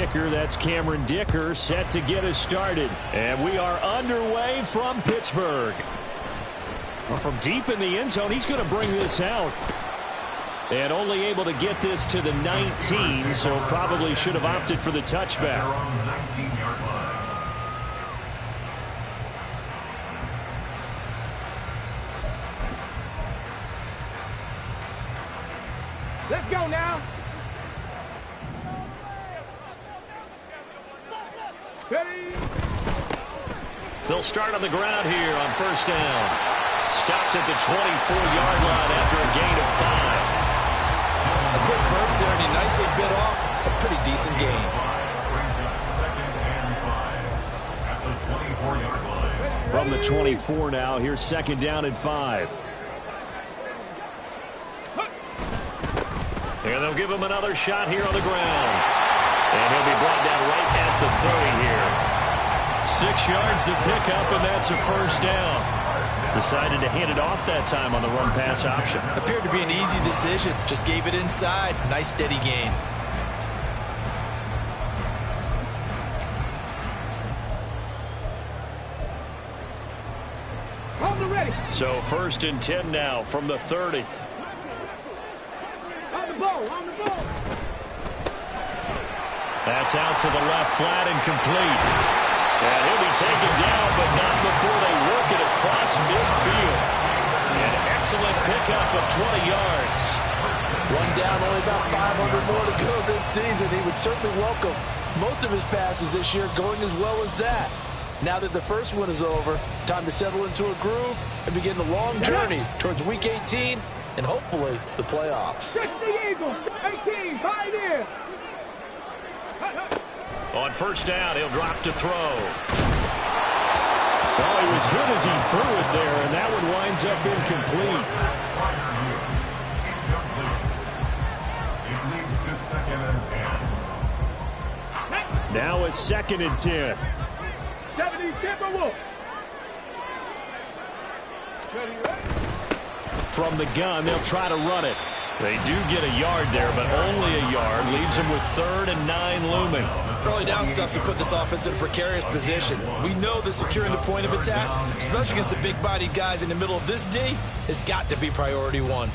kicker. That's Cameron Dicker, set to get us started. And we are underway from Pittsburgh. Well, from deep in the end zone, he's going to bring this out. And only able to get this to the 19, so probably should have opted for the touchback. Let's go now. Ready. They'll start on the ground here on first down. Stopped at the 24-yard line after a gain of 5. A quick burst there, and he nicely bit off a pretty decent gain. From the 24 now, here's second down and 5. And they'll give him another shot here on the ground. And he'll be brought down right at the 30 here. 6 yards to pick up, and that's a first down. Decided to hand it off that time on the run-pass option. Appeared to be an easy decision. Just gave it inside. Nice steady gain. On the ready. So first and 10 now from the 30. On the ball, on the ball. That's out to the left, flat and complete. And he'll be taken down, but not before they work it across midfield. An excellent pickup of 20 yards. One down, only about 500 more to go this season. He would certainly welcome most of his passes this year going as well as that. Now that the first one is over, time to settle into a groove and begin the long journey towards Week 18 and hopefully the playoffs. 60 Eagles, 18, Pioneer. On first down, he'll drop to throw. Oh, he was hit as he threw it there, and that one winds up incomplete. Now a second and 10. 70 Timberwolves. From the gun, they'll try to run it. They do get a yard there, but only a yard. Leaves them with 3rd and 9 looming. Early down stuff to put this offense in a precarious position. We know that securing the point of attack, especially against the big-bodied guys in the middle of this D, has got to be priority 1.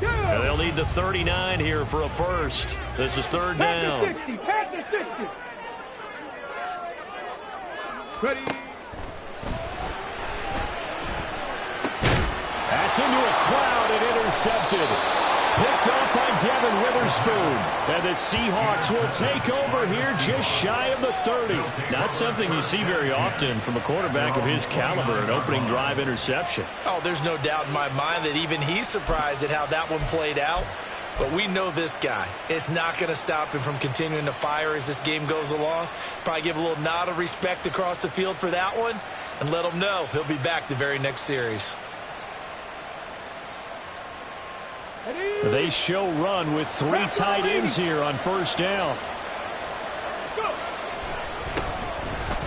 And they'll need the 39 here for a first. This is 3rd down. Pass the 60. Ready. That's into a crowd and intercepted. Picked off by Devin Witherspoon. And the Seahawks will take over here just shy of the 30. Not something you see very often from a quarterback of his caliber, an opening drive interception. Oh, there's no doubt in my mind that even he's surprised at how that one played out. But we know this guy. It's not going to stop him from continuing to fire as this game goes along. Probably give a little nod of respect across the field for that one and let him know he'll be back the very next series. They show run with 3 tight ends here on first down.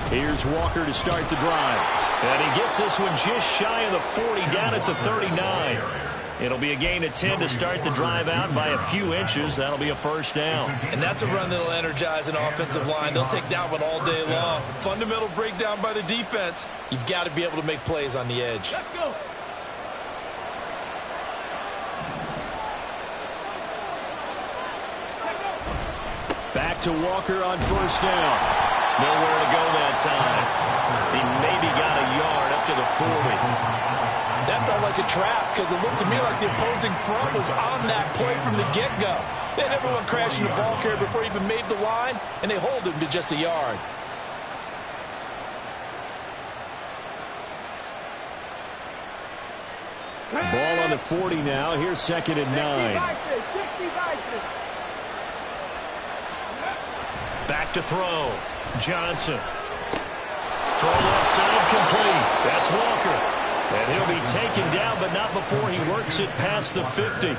Here's Walker to start the drive. And he gets this one just shy of the 40, down at the 39. It'll be a gain of 10 to start the drive out by a few inches. That'll be a first down. And that's a run that'll energize an offensive line. They'll take that one all day long. Fundamental breakdown by the defense. You've got to be able to make plays on the edge. Let's go. Back to Walker on first down. Nowhere to go that time. He maybe got a yard up to the 40. That felt like a trap because it looked to me like the opposing front was on that play from the get-go. They had everyone crashing the ball carrier before he even made the line, and they hold him to just a yard. Ball on the 40 now. Here's second and 9. Back to throw. Johnson. Throw left side complete. That's Walker. And he'll be taken down, but not before he works it past the 50.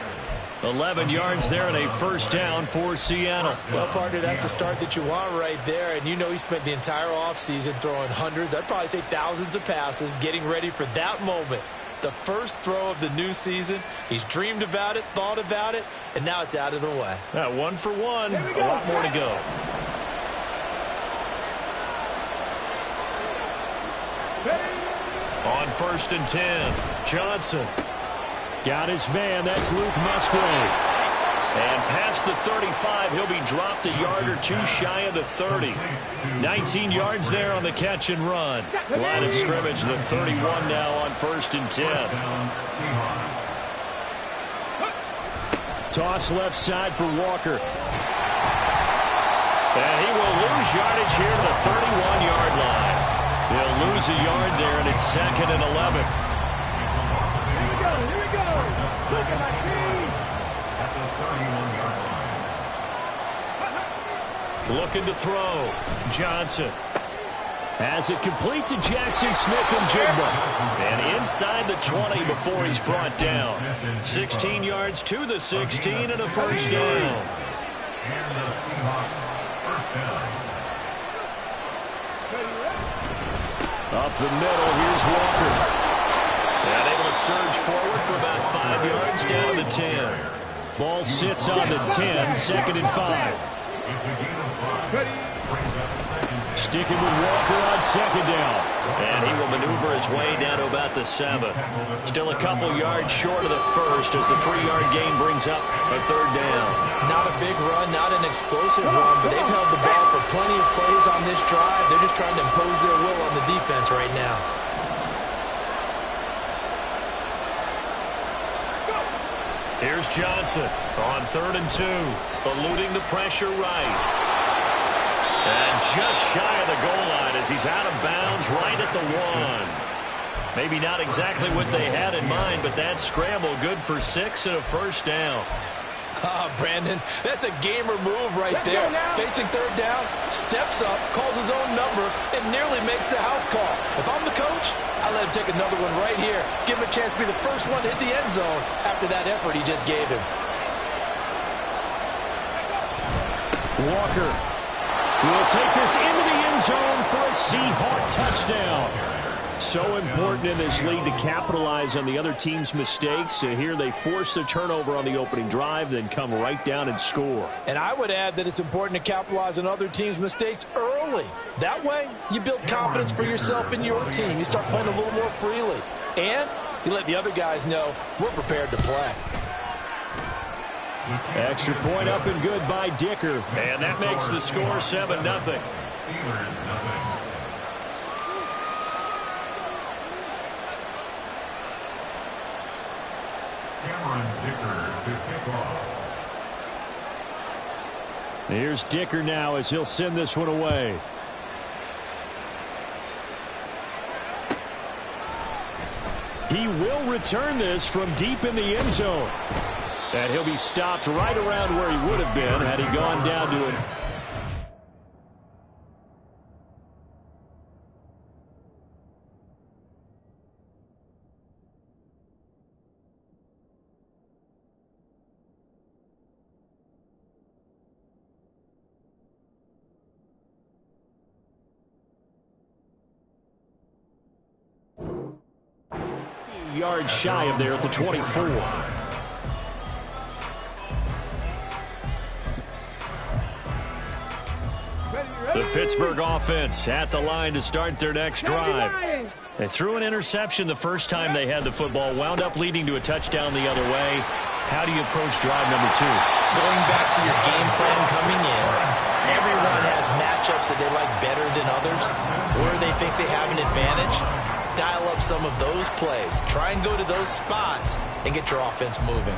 11 yards there and a first down for Seattle. Well, partner, that's the start that you want right there. And you know he spent the entire offseason throwing hundreds, I'd probably say thousands of passes, getting ready for that moment. The first throw of the new season. He's dreamed about it, thought about it, and now it's out of the way. 1 for 1. A lot more to go. On 1st and 10, Johnson. Got his man. That's Luke Musgrave. And past the 35, he'll be dropped a yard or two shy of the 30. 19 yards there on the catch and run. Line of scrimmage, the 31 now on 1st and 10. Toss left side for Walker. And he will lose yardage here to the 31-yard line. He'll lose a yard there, and it's 2nd and 11. Here we go. Look at my team. Looking to throw. Johnson has it complete to Jackson Smith and Jigba. And inside the 20 before he's brought down. 16 yards to the 16 and a first down. Up the middle, here's Walker. And able to surge forward for about 5 yards down to the 10. Ball sits on the 10, 2nd and 5. Sticking with Walker on 2nd down. And he will maneuver his way down to about the 7. Still a couple yards short of the first as the 3-yard gain brings up a 3rd down. Not a big run, not an explosive run, but they've held the ball for plenty of plays on this drive. They're just trying to impose their will on the defense right now. Here's Johnson on 3rd and 2, eluding the pressure right. And just shy of the goal line as he's out of bounds right at the 1. Maybe not exactly what they had in mind, but that scramble good for 6 and a first down. Brandon, that's a gamer move right there. Facing 3rd down, steps up, calls his own number, and nearly makes the house call. If I'm the coach, I let him take another one right here. Give him a chance to be the first one to hit the end zone after that effort he just gave him. Walker will take this into the end zone for a Seahawk touchdown. So important in this league to capitalize on the other team's mistakes. Here they force the turnover on the opening drive, then come right down and score. And I would add that it's important to capitalize on other teams' mistakes early. That way, you build confidence for yourself and your team. You start playing a little more freely. And you let the other guys know we're prepared to play. Extra point up and good by Dicker. And that makes the score 7-0. Here's Dicker now as he'll send this one away. He will return this from deep in the end zone. And he'll be stopped right around where he would have been had he gone down to it. Yards shy of there at the 24. The Pittsburgh offense at the line to start their next drive. They threw an interception the first time they had the football, wound up leading to a touchdown the other way. How do you approach drive number 2? Going back to your game plan coming in, everyone has matchups that they like better than others, where they think they have an advantage. Dial up some of those plays. Try and go to those spots and get your offense moving.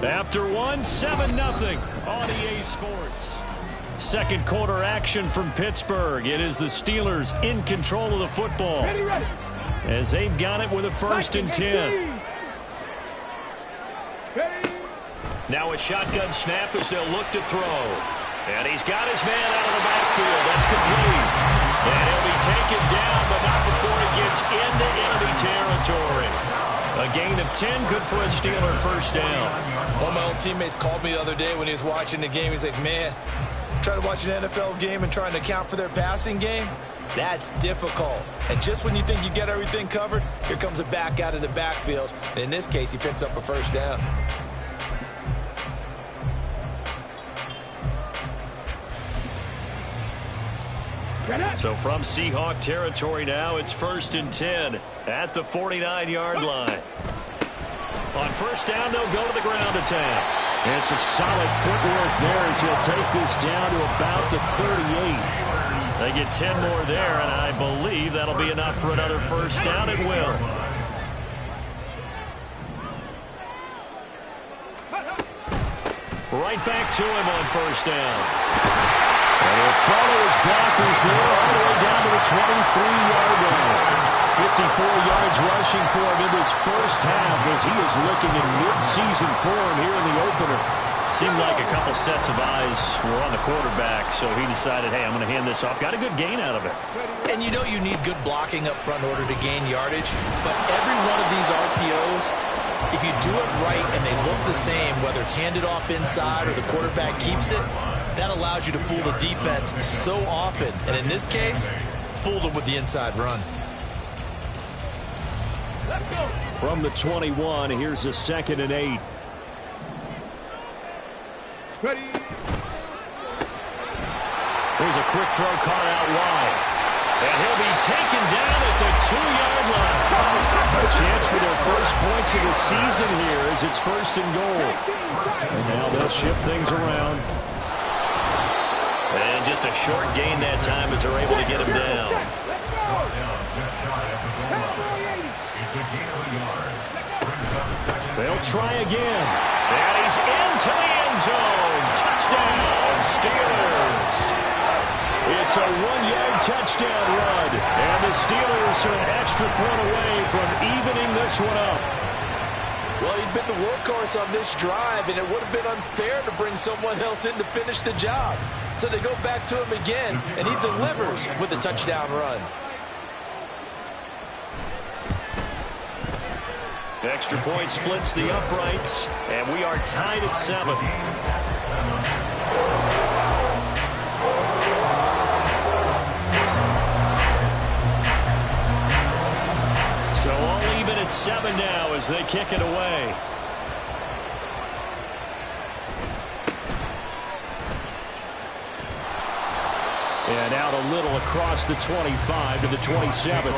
After one, 7-0 on EA Sports. Second quarter action from Pittsburgh. It is the Steelers in control of the football as they've got it with a 1st and 10. Now a shotgun snap as they'll look to throw. And he's got his man out of the backfield. That's complete. And he'll be taken down, but not before he gets into enemy territory. A gain of 10, good for a Steeler first down. One of my old teammates called me the other day when he was watching the game. He's like, man, trying to watch an NFL game and trying to account for their passing game, that's difficult. And just when you think you get everything covered, here comes a back out of the backfield. And in this case, he picks up a first down. So from Seahawk territory now, it's 1st and 10 at the 49-yard line. On first down, they'll go to the ground attack. And some solid footwork there as he'll take this down to about the 38. They get 10 more there, and I believe that'll be enough for another first down. It will. Right back to him on first down. And he'll follow his blockers there all the way down to the 23-yard line. 54 yards rushing for him in this first half as he is looking in mid-season form here in the opener. Seemed like a couple sets of eyes were on the quarterback, so he decided, hey, I'm going to hand this off. Got a good gain out of it. And you know you need good blocking up front in order to gain yardage, but every one of these RPOs, if you do it right and they look the same, whether it's handed off inside or the quarterback keeps it, that allows you to fool the defense so often. And in this case, fooled them with the inside run. From the 21, here's a 2nd and 8. Ready. Here's a quick throw caught out wide. And he'll be taken down at the 2-yard line. A chance for their first points of the season here as it's 1st and goal. And now they'll shift things around. And just a short gain that time as they're able to get him down. They'll try again. And he's into the end zone. Touchdown, Steelers. It's a 1-yard touchdown run. And the Steelers are an extra point away from evening this one up. Well, he'd been the workhorse on this drive, and it would have been unfair to bring someone else in to finish the job. So they go back to him again, and he delivers with a touchdown run. Extra point splits the uprights, and we are tied at 7. So all even at 7 now as they kick it away. And out a little across the 25 to the 27.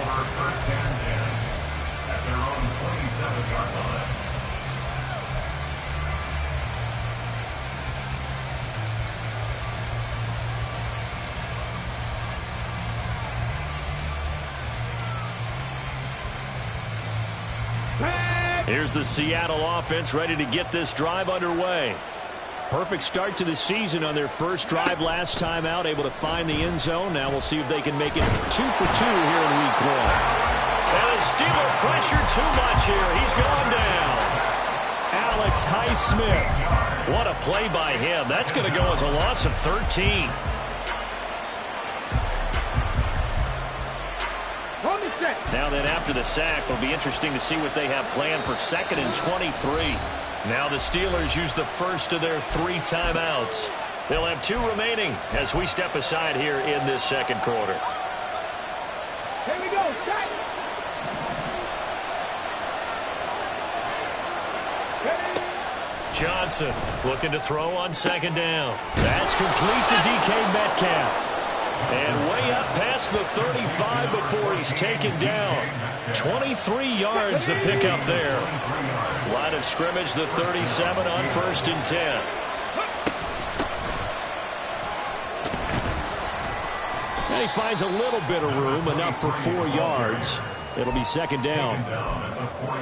Here's the Seattle offense ready to get this drive underway. Perfect start to the season on their first drive last time out, able to find the end zone. Now we'll see if they can make it 2 for 2 here in week 1. And the Steeler pressure too much here. He's gone down. Alex Highsmith. What a play by him. That's going to go as a loss of 13. Now then, after the sack, it'll be interesting to see what they have planned for 2nd and 23. Now the Steelers use the first of their 3 timeouts. They'll have 2 remaining as we step aside here in this second quarter. Here we go. Set. Johnson looking to throw on 2nd down. That's complete to DK Metcalf. And way up past the 35 before he's taken down. 23 yards the pickup there. Line of scrimmage, the 37 on 1st and 10. And he finds a little bit of room, enough for 4 yards. It'll be 2nd down.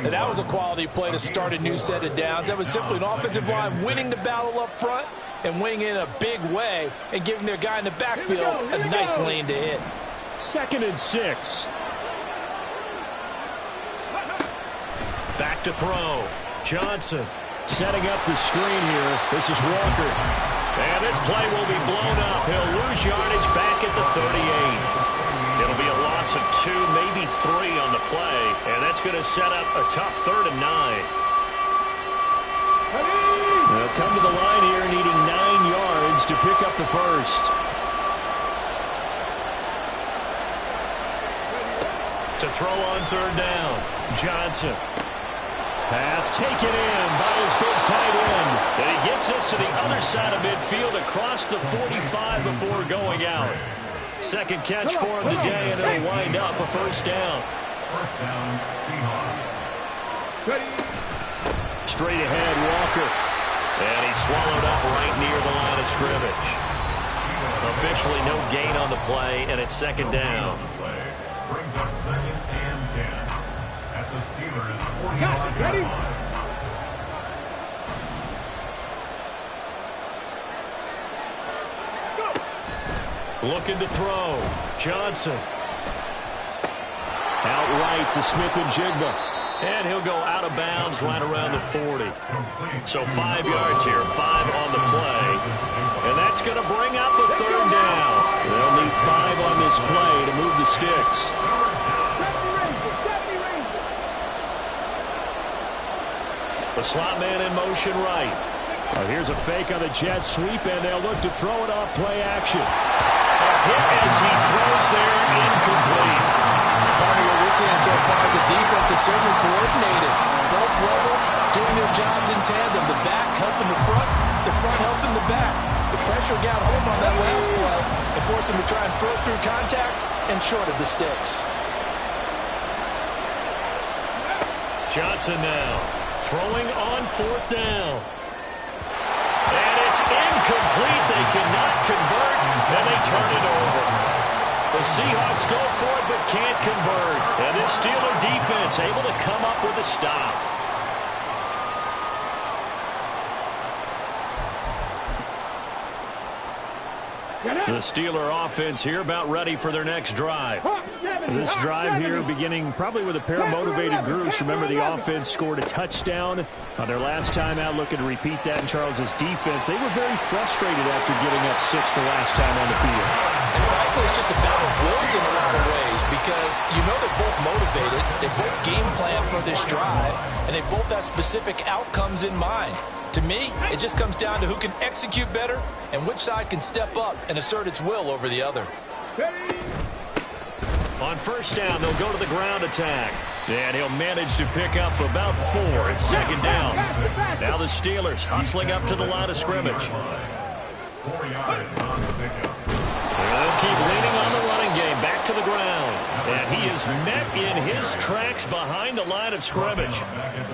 And that was a quality play to start a new set of downs. That was simply an offensive line winning the battle up front and winning in a big way and giving their guy in the backfield a nice lane to hit. 2nd and 6. Back to throw. Johnson setting up the screen here. This is Walker. And this play will be blown up. He'll lose yardage back at the 38. It'll be a loss of 2, maybe 3 on the play. And that's going to set up a tough 3rd and 9. They'll come to the line here needing 9 yards to pick up the first. To throw on 3rd down, Johnson. Pass taken in by his big tight end. And he gets us to the other side of midfield across the 45 before going out. Second catch for him today, and it'll wind up a 1st down. First down, Seahawks. Straight ahead, Walker. And he's swallowed up right near the line of scrimmage. Officially no gain on the play, and it's 2nd down. Brings up 2nd and 10 at the Steelers' 40-yard line. Looking to throw. Johnson. Outright to Smith-Njigba. And he'll go out of bounds right around the 40. So 5 yards here, 5 on the play. And that's going to bring up a 3rd down. They'll need 5 on this play to move the sticks. The slot man in motion right. Here's a fake on the jet sweep, and they'll look to throw it off play action. A hit as he throws there, incomplete. Partner, what we're seeing so far is the defense is certainly coordinated. Both levels doing their jobs in tandem. The back helping the front helping the back. The pressure got home on that last play and forced him to try and throw through contact and short of the sticks. Johnson now throwing on 4th down. And it's incomplete. They cannot convert, and they turn it over. The Seahawks go for it but can't convert. And this Steeler defense able to come up with a stop. The Steeler offense here about ready for their next drive. This drive here beginning probably with a pair of motivated groups. Remember, the offense scored a touchdown on their last time out. Looking to repeat that in Charles's defense. They were very frustrated after giving up 6 the last time on the field. And frankly, it's just a battle of wills in a lot of ways because you know they're both motivated. They both game plan for this drive, and they both have specific outcomes in mind. To me, it just comes down to who can execute better and which side can step up and assert its will over the other. On 1st down, they'll go to the ground attack. And he'll manage to pick up about 4 at 2nd down. Now the Steelers hustling up to the line of scrimmage. 4 yards on the pickup. They'll keep leaning on the running game. Back to the ground. And he is met in his tracks behind the line of scrimmage.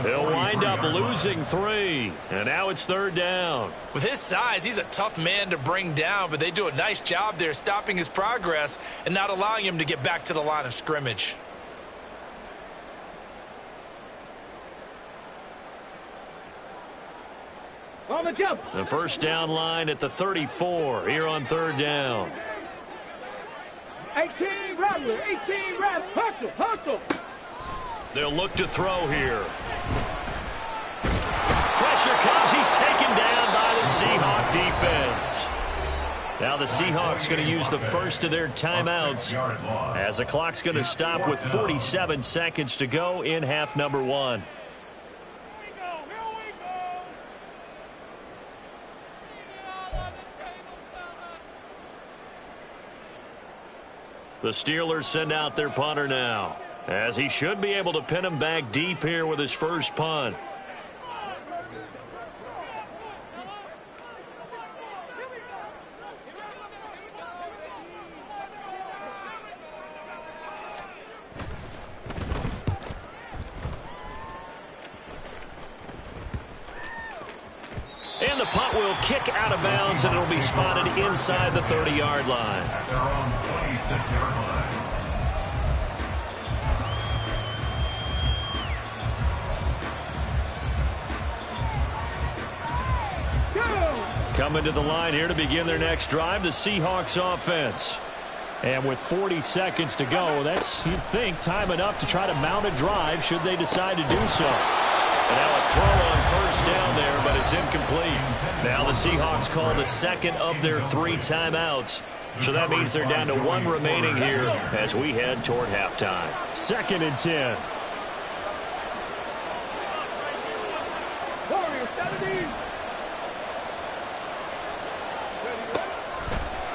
He'll wind up losing 3. And now it's 3rd down. With his size, he's a tough man to bring down, but they do a nice job there stopping his progress and not allowing him to get back to the line of scrimmage. The 1st down line at the 34 here on 3rd down. 18 Rattler, 18 Rattler, hustle. They'll look to throw here. Pressure comes. He's taken down by the Seahawk defense. Now the Seahawks going to use the first of their timeouts as the clock's going to stop with 47 seconds to go in half number 1. The Steelers send out their punter now, as he should be able to pin him back deep here with his first punt. And the punt will kick out of bounds, and it'll be spotted inside the 30-yard line. Coming to the line here to begin their next drive, the Seahawks offense. And with 40 seconds to go, that's, you'd think, time enough to try to mount a drive should they decide to do so. And now a throw on first down there, but it's incomplete. Now the Seahawks call the second of their 3 timeouts. So that means they're down to 1 remaining here as we head toward halftime. 2nd and 10.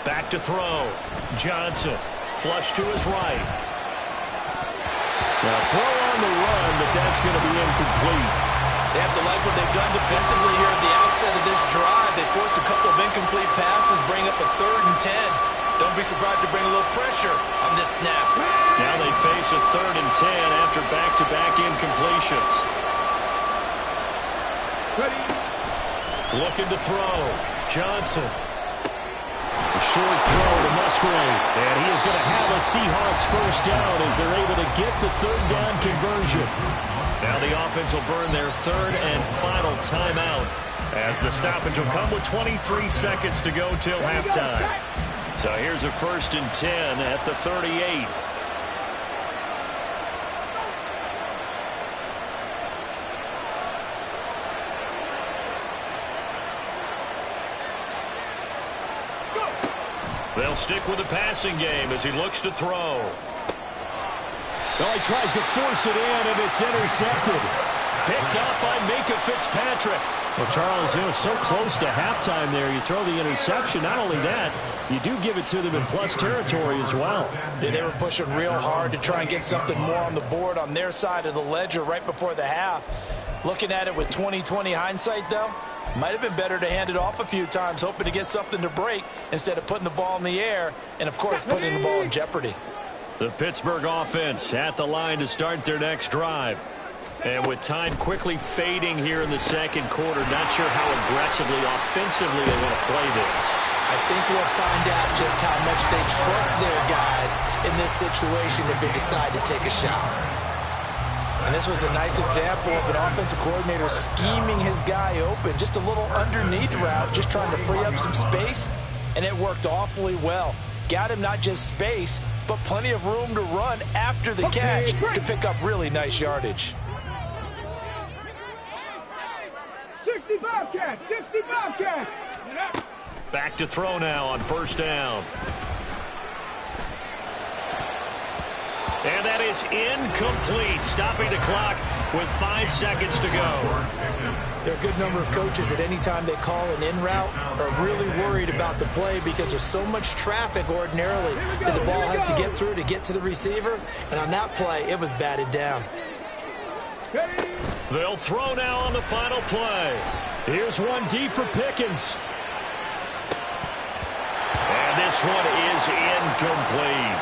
Back to throw. Johnson. Flush to his right. Now throw on the run, but that's going to be incomplete. They have to like what they've done defensively here at the outset of this drive. They forced a couple of incomplete passes, bring up a 3rd and 10. Don't be surprised to bring a little pressure on this snap. Now they face a 3rd and 10 after back-to-back incompletions. Looking to throw. Johnson. A short throw to Musgrave. And he is going to have a Seahawks first down as they're able to get the 3rd down conversion. Now the offense will burn their 3rd and final timeout as the stoppage will come with 23 seconds to go till halftime. So here's a 1st and 10 at the 38. They'll stick with the passing game as he looks to throw. Well, he tries to force it in, and it's intercepted. Picked up by Minka Fitzpatrick. Well, Charles, it was so close to halftime there. You throw the interception. Not only that, you do give it to them in plus territory as well. Yeah, they were pushing real hard to try and get something more on the board on their side of the ledger right before the half. Looking at it with 20/20 hindsight, though, might have been better to hand it off a few times, hoping to get something to break instead of putting the ball in the air and, of course, putting the ball in jeopardy. The Pittsburgh offense at the line to start their next drive. And with time quickly fading here in the second quarter, not sure how aggressively, offensively they want to play this. I think we'll find out just how much they trust their guys in this situation if they decide to take a shot. And this was a nice example of an offensive coordinator scheming his guy open. Just a little underneath route, just trying to free up some space, and it worked awfully well. Got him not just space, but plenty of room to run after the catch to pick up really nice yardage. 65 catch, 65 catch. Back to throw now on first down. And that is incomplete, stopping the clock with 5 seconds to go. There are a good number of coaches that any time they call an in route are really worried about the play because there's so much traffic ordinarily that the ball has to get through to get to the receiver. And on that play, it was batted down. They'll throw now on the final play. Here's one deep for Pickens. And this one is incomplete.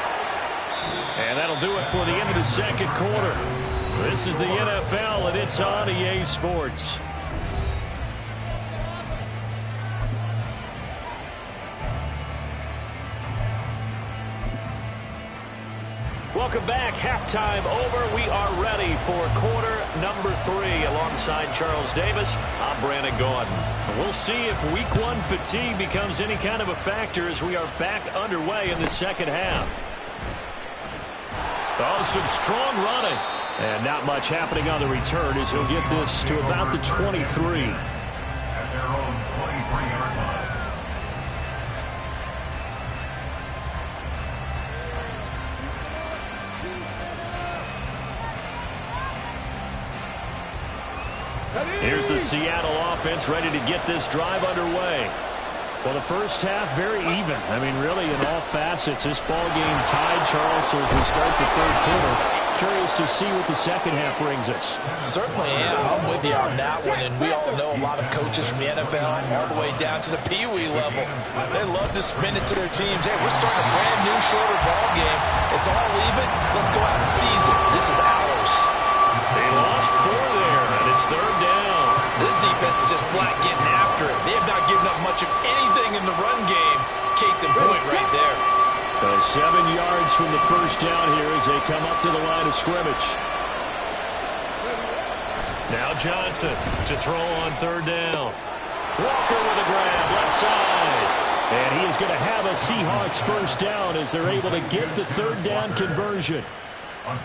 And that'll do it for the end of the second quarter. This is the NFL, and it's on EA Sports. Welcome back. Halftime over. We are ready for quarter number 3. Alongside Charles Davis, I'm Brandon Gordon. We'll see if week 1 fatigue becomes any kind of a factor as we are back underway in the second half. Oh, some strong running. And not much happening on the return as he'll get this to about the 23. At their own 23-yard line. Here's the Seattle offense ready to get this drive underway. Well, the first half, very even. I mean, really, in all facets, this ball game tied, Charles, so as we start the third quarter. Curious to see what the second half brings us. Certainly am. I'm with you on that one, and we all know a lot of coaches from the NFL all the way down to the Pee Wee level. They love to spin it to their teams. Hey, we're starting a brand new, shorter ball game. It's all even. Let's go out and seize it. This is ours. They lost 4 there, and it's third down. This defense is just flat getting after it. They have not given up much of anything in the run game. Case in point right there. So 7 yards from the first down here as they come up to the line of scrimmage. Now Johnson to throw on third down. Walker with a grab, left side. And he is going to have a Seahawks first down as they're able to get the third down conversion.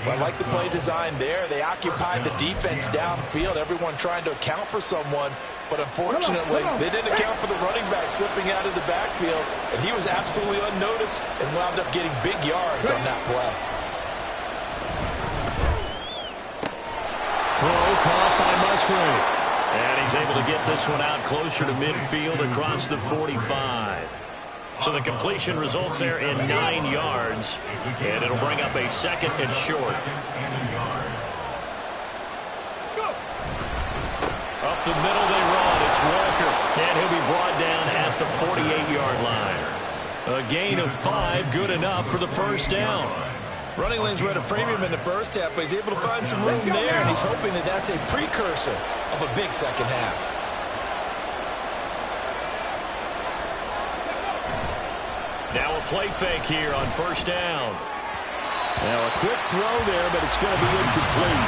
Well, I like the play design there. They occupied the defense downfield, everyone trying to account for someone. But unfortunately, they didn't account for the running back slipping out of the backfield, and he was absolutely unnoticed and wound up getting big yards on that play. Throw caught by Musgrave. And he's able to get this one out closer to midfield across the 45. So the completion results there in 9 yards, and it'll bring up a 2nd and short. Up the middle they run. It's Walker, and he'll be brought down at the 48-yard line. A gain of 5, good enough for the first down. Running lanes were at a premium in the first half, but he's able to find some room there, and he's hoping that that's a precursor of a big second half. Now a play fake here on first down. Now a quick throw there, but it's going to be incomplete.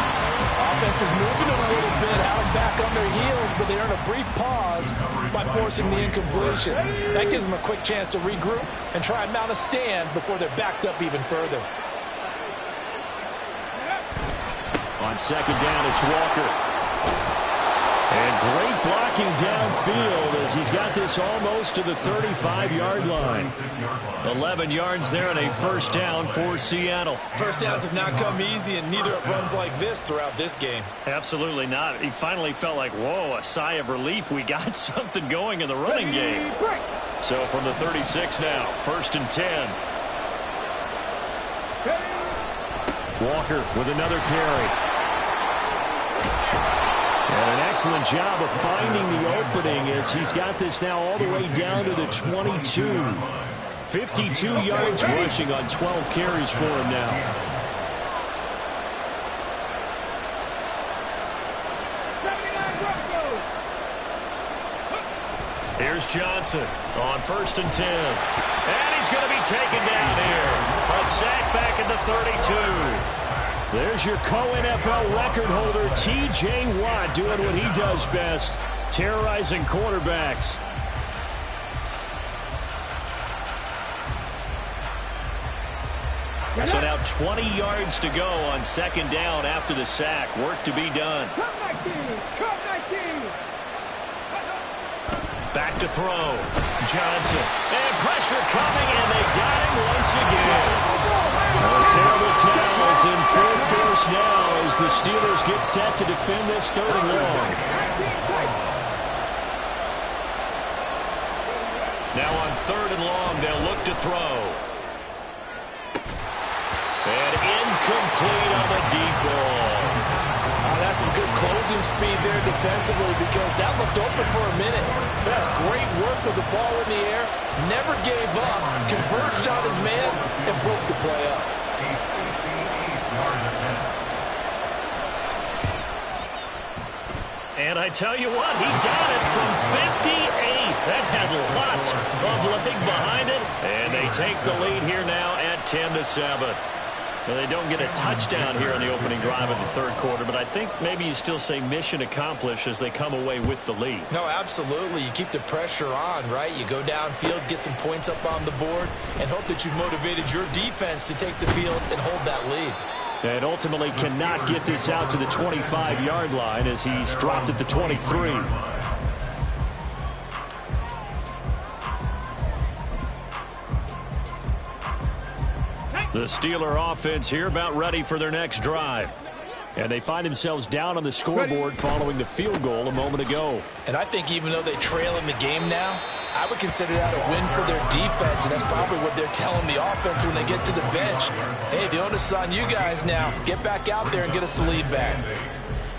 Offense is moving a little bit, out and back on their heels, but they earn a brief pause by forcing the incompletion. That gives them a quick chance to regroup and try and mount a stand before they're backed up even further. On second down, it's Walker. And great blocking downfield as he's got this almost to the 35-yard line. 11 yards there and a first down for Seattle. First downs have not come easy, and neither have runs like this throughout this game. Absolutely not. He finally felt like, whoa, a sigh of relief. We got something going in the running game. So from the 36 now, 1st and 10. Walker with another carry. And an excellent job of finding the opening as he's got this now all the way down to the 22. 52 yards rushing on 12 carries for him now. Here's Johnson on 1st and 10. And he's going to be taken down here. A sack back at the 32. There's your co-NFL record holder, T.J. Watt, doing what he does best, terrorizing quarterbacks. So now 20 yards to go on second down after the sack. Work to be done. Back to throw. Johnson. And pressure coming, and they got him once again. Terrible towels in full force now as the Steelers get set to defend this 3rd and long. Now on 3rd and long, they'll look to throw. And incomplete on the deep ball. That's some good closing speed there defensively because that looked open for a minute. That's great work with the ball in the air. Never gave up. Converged on his man and broke the play up. And I tell you what, he got it from 58. That had lots of leg behind it. And they take the lead here now at 10-7. Well, they don't get a touchdown here on the opening drive of the 3rd quarter, but I think maybe you still say mission accomplished as they come away with the lead. No, absolutely. You keep the pressure on, right? You go downfield, get some points up on the board, and hope that you've motivated your defense to take the field and hold that lead. And ultimately cannot get this out to the 25-yard line as he's dropped at the 23. The Steeler offense here about ready for their next drive. And they find themselves down on the scoreboard following the field goal a moment ago. And I think even though they trail in the game now, I would consider that a win for their defense, and that's probably what they're telling the offense when they get to the bench. Hey, the onus is on you guys now. Get back out there and get us the lead back.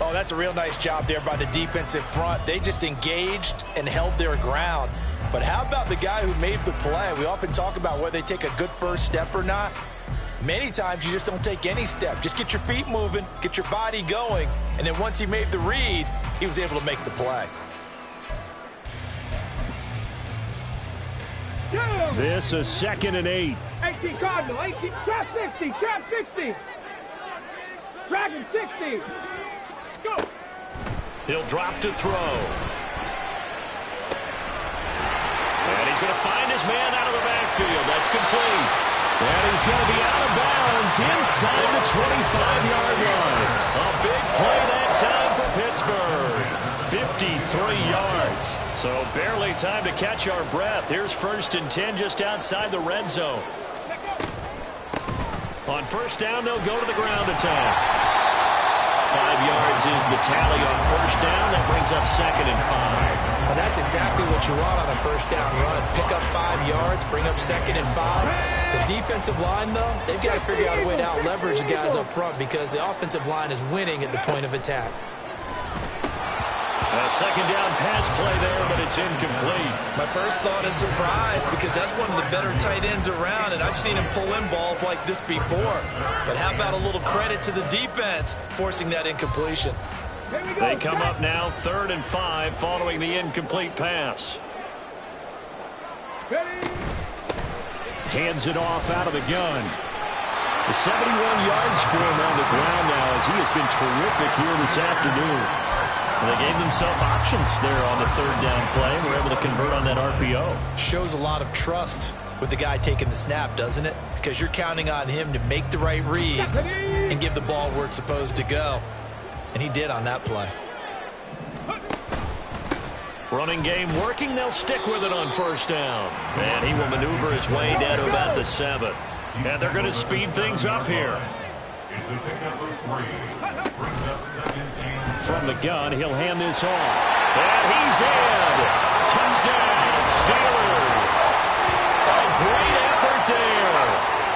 Oh, that's a real nice job there by the defensive front. They just engaged and held their ground. But how about the guy who made the play? We often talk about whether they take a good first step or not. Many times you just don't take any step. Just get your feet moving, get your body going, and then once he made the read, he was able to make the play. This is 2nd and 8. 18 Cardinal, 18, trap 60, trap 60. Dragon 60. Go. He'll drop to throw. And he's going to find his man out of the backfield. That's complete. And is going to be out of bounds inside the 25-yard line. A big play that time for Pittsburgh. 53 yards. So barely time to catch our breath. Here's 1st and 10 just outside the red zone. On 1st down, they'll go to the ground attack. 5 yards is the tally on 1st down. That brings up 2nd and 5. Well, that's exactly what you want on a 1st down run. Pick up 5 yards, bring up 2nd and 5. The defensive line, though, they've got to figure out a way to out-leverage the guys up front because the offensive line is winning at the point of attack. A 2nd down pass play there, but it's incomplete. My first thought is surprise because that's one of the better tight ends around, and I've seen him pull in balls like this before. But how about a little credit to the defense forcing that incompletion? They come up now 3rd and 5 following the incomplete pass. Hands it off out of the gun. 71 yards for him on the ground now as he has been terrific here this afternoon. And they gave themselves options there on the 3rd down play. We're able to convert on that RPO. Shows a lot of trust with the guy taking the snap, doesn't it? Because you're counting on him to make the right reads and give the ball where it's supposed to go. And he did on that play. Running game working. They'll stick with it on 1st down. And he will maneuver his way down to about the 7. And they're going to speed things up here. From the gun, he'll hand this off. And he's in. Touchdown, Steelers. A great effort there.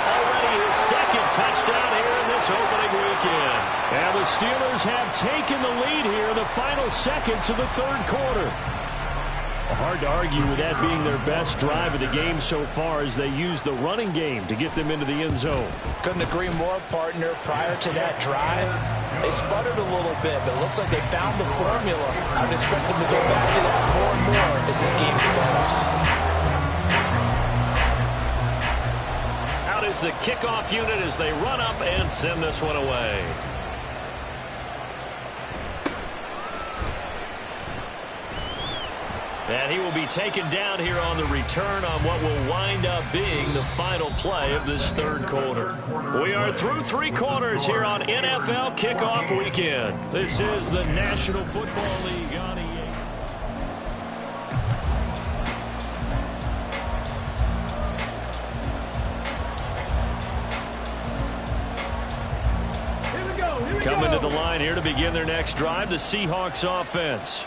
Already his 2nd touchdown here in this opening weekend. And the Steelers have taken the lead here in the final seconds of the 3rd quarter. Hard to argue with that being their best drive of the game so far as they use the running game to get them into the end zone. Couldn't agree more, partner. Prior to that drive, they sputtered a little bit, but it looks like they found the formula. I would expect them to go back to that more and more as this game develops. Out is the kickoff unit as they run up and send this one away. And he will be taken down here on the return on what will wind up being the final play of this 3rd quarter. We are through 3 quarters here on NFL Kickoff Weekend. This is the National Football League on EA. Coming to the line here to begin their next drive, the Seahawks offense.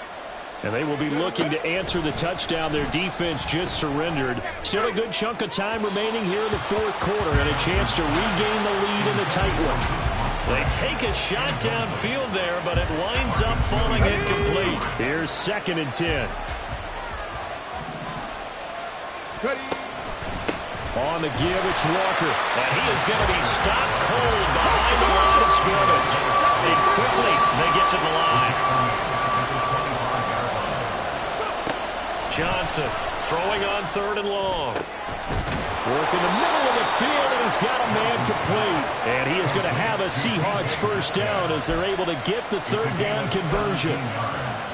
And they will be looking to answer the touchdown their defense just surrendered. Still a good chunk of time remaining here in the 4th quarter and a chance to regain the lead in the tight one. They take a shot downfield there, but it winds up falling incomplete. Here's 2nd and 10. On the give, it's Walker. And he is going to be stopped cold behind the line of scrimmage. And quickly, they get to the line. Johnson throwing on 3rd and long. Work in the middle of the field, and he's got a man complete. And he is going to have a Seahawks 1st down as they're able to get the 3rd down conversion.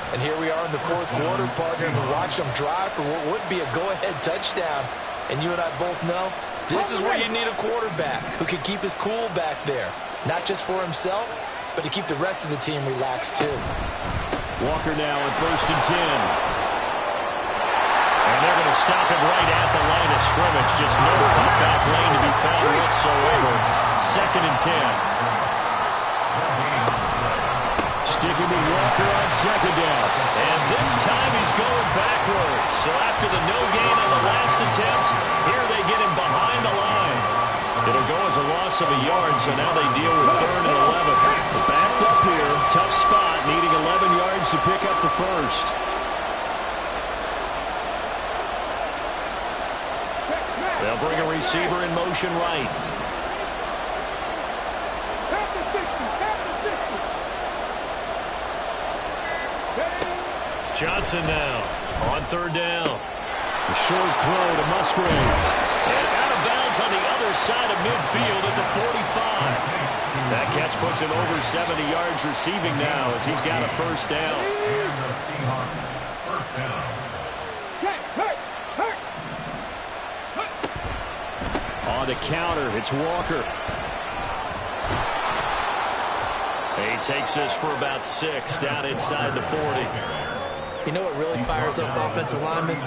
And here we are in the 4th quarter, partner, and we watch them drive for what would be a go-ahead touchdown. And you and I both know this is where you need a quarterback who can keep his cool back there. Not just for himself, but to keep the rest of the team relaxed too. Walker now on 1st and 10. And they're going to stop it right at the line of scrimmage. Just no cutback lane to be found whatsoever. 2nd and 10. Sticking with Walker on 2nd down. And this time he's going backwards. So after the no gain on the last attempt, here they get him behind the line. It'll go as a loss of a yard, so now they deal with 3rd and 11. Backed up here. Tough spot, needing 11 yards to pick up the 1st. They'll bring a receiver in motion right. Johnson now on 3rd down. A short throw to Musgrave. And out of bounds on the other side of midfield at the 45. That catch puts him over 70 yards receiving now as he's got a 1st down. First down. On On the counter, it's Walker. He takes this for about 6 down inside the 40. You know what really fires up offensive linemen?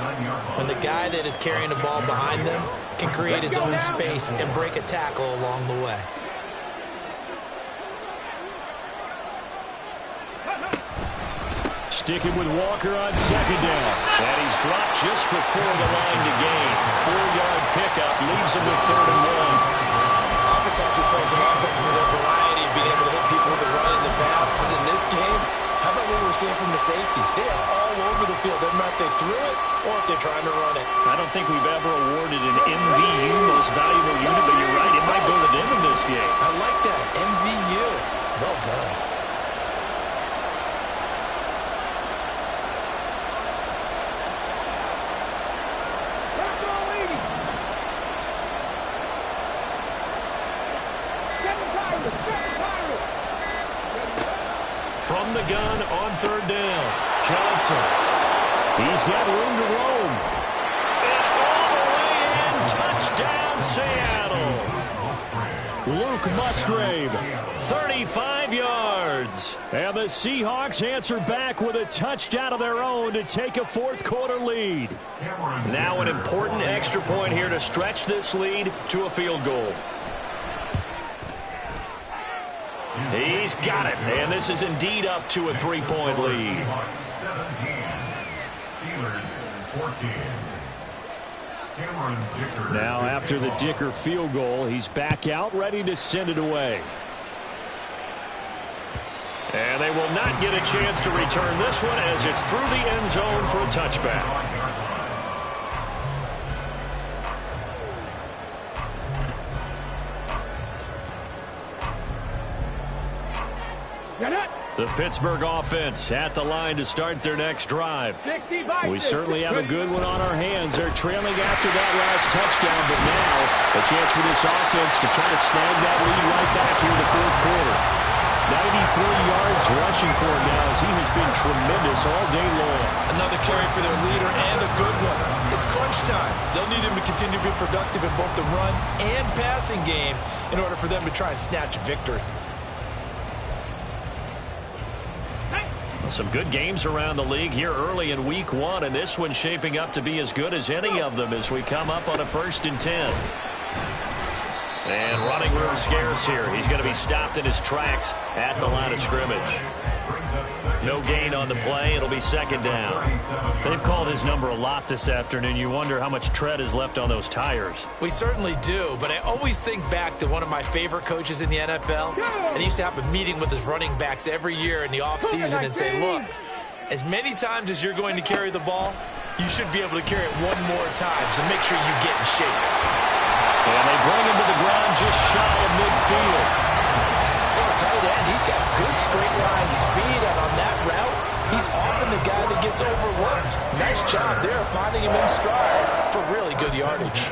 When the guy that is carrying the ball behind them can create his own space and break a tackle along the way. Sticking with Walker on second down. And he's dropped just before the line to gain. 4-yard pickup leaves him with 3rd and 1. Offense actually plays an offense with their variety of being able to hit people with the run and the pass. But in this game, how about what we're seeing from the safeties? They are all over the field. Doesn't matter if they threw it or if they're trying to run it. I don't think we've ever awarded an MVU, most valuable unit, but you're right. It might go to them in this game. I like that. MVU. Well done. From the gun on 3rd down, Johnson. He's got room to roam. And all the way in, touchdown Seattle. Luke Musgrave, 35 yards. And the Seahawks answer back with a touchdown of their own to take a 4th quarter lead. Now an important extra point here to stretch this lead to a field goal. He's got it, and this is indeed up to a 3-point lead. Now after the Dicker field goal, he's back out ready to send it away. And they will not get a chance to return this one as it's through the end zone for a touchback. The Pittsburgh offense at the line to start their next drive. We certainly have a good one on our hands. They're trailing after that last touchdown, but now a chance for this offense to try to snag that lead right back here in the 4th quarter. 93 yards rushing for him now as he has been tremendous all day long. Another carry for their leader and a good one. It's crunch time. They'll need him to continue to be productive in both the run and passing game in order for them to try and snatch a victory. Some good games around the league here early in week 1, and this one's shaping up to be as good as any of them as we come up on a 1st and 10. And running room scarce here. He's going to be stopped in his tracks at the line of scrimmage. No gain on the play. It'll be 2nd down. They've called his number a lot this afternoon. You wonder how much tread is left on those tires. We certainly do, but I always think back to one of my favorite coaches in the NFL. And he used to have a meeting with his running backs every year in the offseason and say, look, as many times as you're going to carry the ball, you should be able to carry it one more time, so make sure you get in shape. And they bring him to the ground just shy of midfield. For a tight end, he's got good straight line speed, and on that route, he's often the guy that gets overlooked. Nice job there finding him in stride for really good yardage.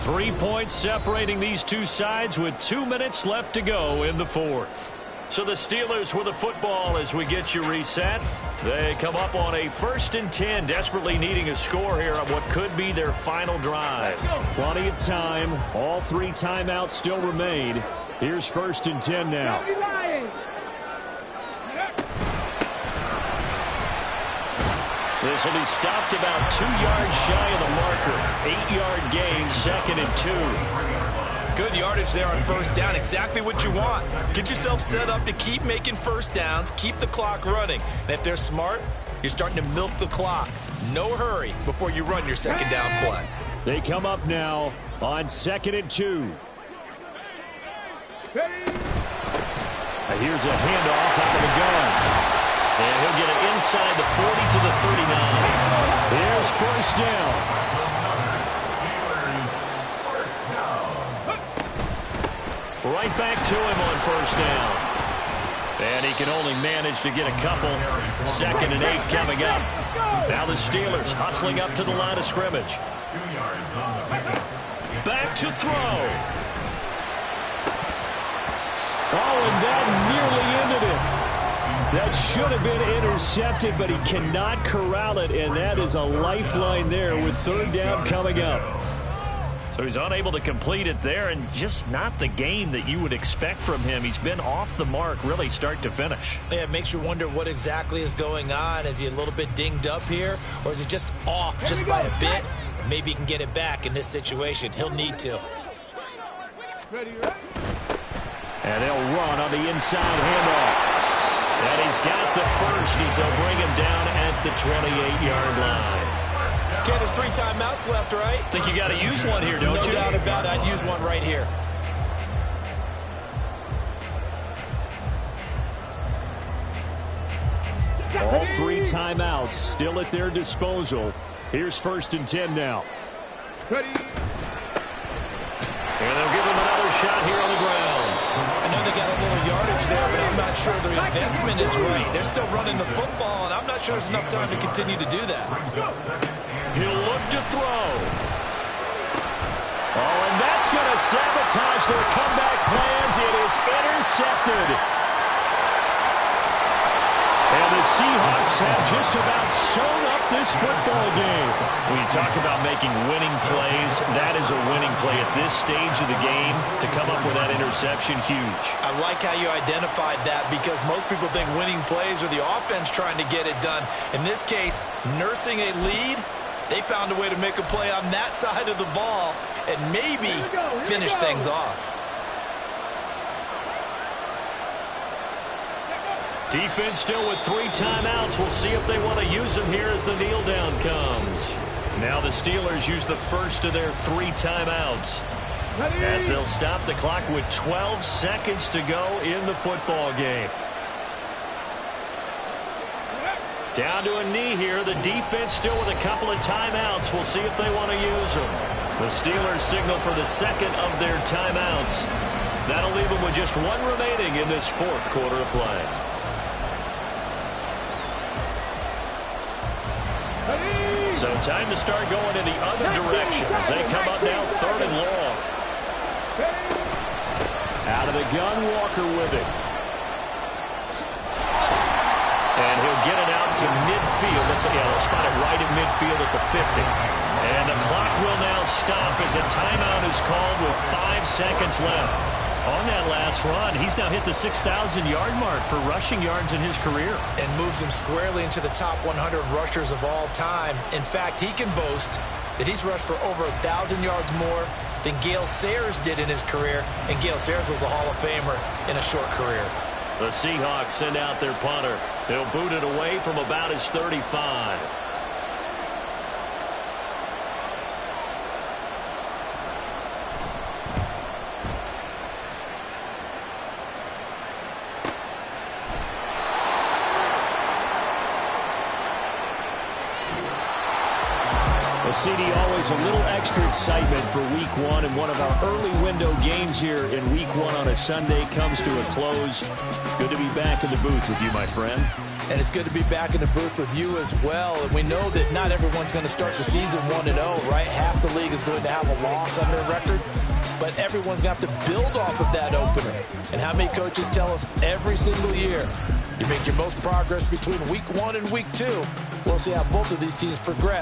3 points separating these two sides with 2 minutes left to go in the 4th. So the Steelers with the football as we get you reset. They come up on a 1st and 10, desperately needing a score here on what could be their final drive. Plenty of time. All 3 timeouts still remain. Here's 1st and 10 now. This will be stopped about 2 yards shy of the marker. 8-yard gain, 2nd and 2. Good yardage there on 1st down. Exactly what you want. Get yourself set up to keep making 1st downs, keep the clock running. And if they're smart, you're starting to milk the clock. No hurry before you run your 2nd down play. They come up now on 2nd and 2. Here's a handoff out of the gun. And he'll get it inside the 40 to the 39. Here's 1st down. Right back to him on 1st down. And he can only manage to get a couple. 2nd and 8 coming up. Now the Steelers hustling up to the line of scrimmage. Back to throw. Oh, and that nearly ended it. That should have been intercepted, but he cannot corral it, and that is a lifeline there with third down coming up. So he's unable to complete it there, and just not the game that you would expect from him. He's been off the mark really start to finish. Yeah, it makes you wonder what exactly is going on. Is he a little bit dinged up here, or is he just off just by a bit? Maybe he can get it back in this situation. He'll need to. And they'll run on the inside handoff. And he's got the first as they'll bring him down at the 28-yard line. Ken, there's 3 timeouts left, right? Think you got to use one here, don't you? No doubt about it. I'd use one right here. All 3 timeouts still at their disposal. Here's 1st and 10 now. And they'll give him another shot here on the ground. I know they got a little yardage there, but I'm not sure their investment is right. They're still running the football, and I'm not sure there's enough time to continue to do that. He'll look to throw. Oh, and that's going to sabotage their comeback plans. It is intercepted. And the Seahawks have just about sewn up this football game. When you talk about making winning plays, that is a winning play at this stage of the game. To come up with that interception, huge. I like how you identified that, because most people think winning plays are the offense trying to get it done. In this case, nursing a lead, they found a way to make a play on that side of the ball and maybe finish things off. Defense still with 3 timeouts. We'll see if they want to use them here as the kneel down comes. Now the Steelers use the first of their 3 timeouts as they'll stop the clock with 12 seconds to go in the football game. Down to a knee here. The defense still with a couple of timeouts. We'll see if they want to use them. The Steelers signal for the second of their timeouts. That'll leave them with just 1 remaining in this 4th quarter of play. So time to start going in the other direction as they come up now 3rd and long. Out of the gun, Walker with it. And he'll get it out to midfield. They'll spot it right at midfield at the 50. And the clock will now stop as a timeout is called with 5 seconds left. On that last run, he's now hit the 6,000-yard mark for rushing yards in his career. And moves him squarely into the top 100 rushers of all time. In fact, he can boast that he's rushed for over 1,000 yards more than Gale Sayers did in his career. And Gale Sayers was a Hall of Famer in a short career. The Seahawks send out their punter. They'll boot it away from about his 35. CD, always a little extra excitement for Week 1, and one of our early window games here in Week 1 on a Sunday comes to a close. Good to be back in the booth with you, my friend. And it's good to be back in the booth with you as well. And we know that not everyone's going to start the season 1-0, right? Half the league is going to have a loss on their record. But everyone's going to have to build off of that opener. And how many coaches tell us every single year, you make your most progress between Week 1 and Week 2. We'll see how both of these teams progress